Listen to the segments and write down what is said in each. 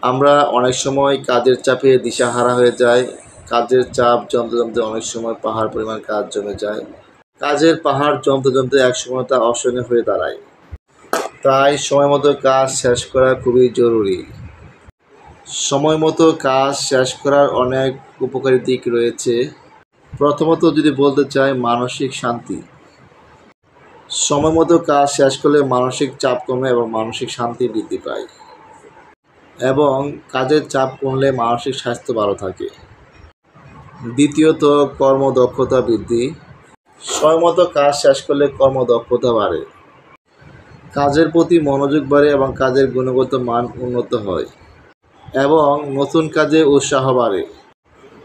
আমরা অনেক সময় কাজের চাপে দিশাহারা হয়ে যাই। কাজের চাপ জমতে জমতে অনেক সময় পাহাড় পরিমাণ কাজ জমে যায়। কাজের পাহাড় জমতে জমতে একসময় তা অসহনীয় হয়ে দাঁড়ায়। তাই সময় মতো কাজ শেষ করা খুবই জরুরি। সময় মতো কাজ শেষ করার অনেক উপকারী দিক রয়েছে। প্রথমত যদি বলতে চাই, মানসিক শান্তি। সময় মতো কাজ শেষ করলে মানসিক চাপ কমে এবং মানসিক শান্তি বৃদ্ধি পায়, এবং কাজের চাপ কমলে মানসিক স্বাস্থ্য ভালো থাকে। দ্বিতীয়ত, কর্মদক্ষতা বৃদ্ধি। সময় মতো কাজ শেষ করলে কর্মদক্ষতা বাড়ে, কাজের প্রতি মনোযোগ বাড়ে এবং কাজের গুণগত মান উন্নত হয় এবং নতুন কাজে উৎসাহ বাড়ে।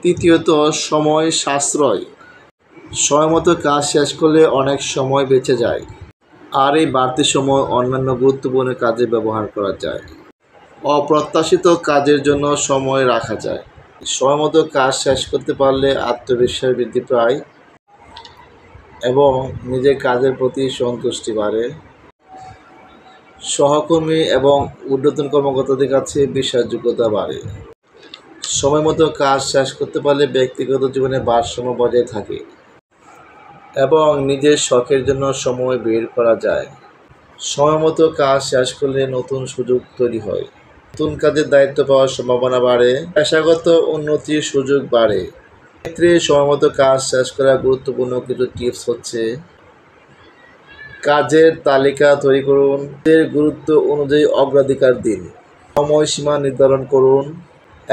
তৃতীয়ত, সময় সাশ্রয়। সময় মতো কাজ শেষ করলে অনেক সময় বেঁচে যায়, আর এই বাড়তি সময় অন্যান্য গুরুত্বপূর্ণ কাজে ব্যবহার করা যায়। অপ্রত্যাশিত কাজের জন্য সময় রাখা যায়। সময় মতো কাজ শেষ করতে পারলে আত্মবিশ্বাস বৃদ্ধি পায় এবং নিজের কাজের প্রতি সন্তুষ্টি বাড়ে। সহকর্মী এবং ঊর্ধ্বতন কর্মকর্তাদের কাছে বিশ্বাসযোগ্যতা বাড়ে। সময় মতো কাজ শেষ করতে পারলে ব্যক্তিগত জীবনে ভারসাম্য বজায় থাকে এবং নিজের শখের জন্য সময় বের করা যায়। সময় মতো কাজ শেষ করলে নতুন সুযোগ তৈরি হয়, নতুন কাজের দায়িত্ব পাওয়ার সম্ভাবনা বাড়ে, পেশাগত উন্নতির সুযোগ বাড়ে। ক্ষেত্রে সময় মতো কাজ শেষ করা গুরুত্বপূর্ণ কিছু টিপস হচ্ছে: কাজের তালিকা তৈরি করুন, কাজের গুরুত্ব অনুযায়ী অগ্রাধিকার দিন, সময়সীমা নির্ধারণ করুন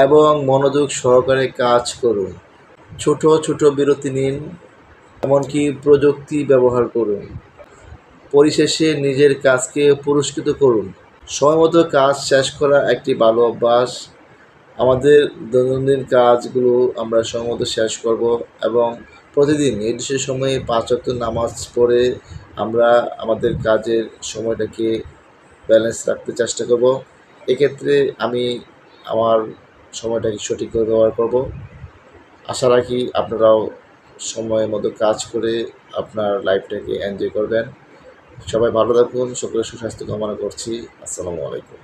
এবং মনোযোগ সহকারে কাজ করুন। ছোট ছোট বিরতি নিন, এমনকি প্রযুক্তি ব্যবহার করুন। পরিশেষে নিজের কাজকে পুরস্কৃত করুন। সময় মতো কাজ শেষ করা একটি ভালো অভ্যাস। আমাদের দৈনন্দিন কাজগুলো আমরা সময় মতো শেষ করব এবং প্রতিদিন নির্দিষ্ট সময়ে 5 ওয়াক্ত নামাজ পড়ে আমরা আমাদের কাজের সময়টাকে ব্যালেন্স রাখতে চেষ্টা করব। এক্ষেত্রে আমি আমার সময়টাকে সঠিকভাবে ব্যবহার করব। আশা রাখি আপনারাও সময় মতো কাজ করে আপনার লাইফটাকে এনজয় করবেন। সবাই ভালো থাকুন, সকলের সুস্বাস্থ্য কামনা করছি। আসসালামু আলাইকুম।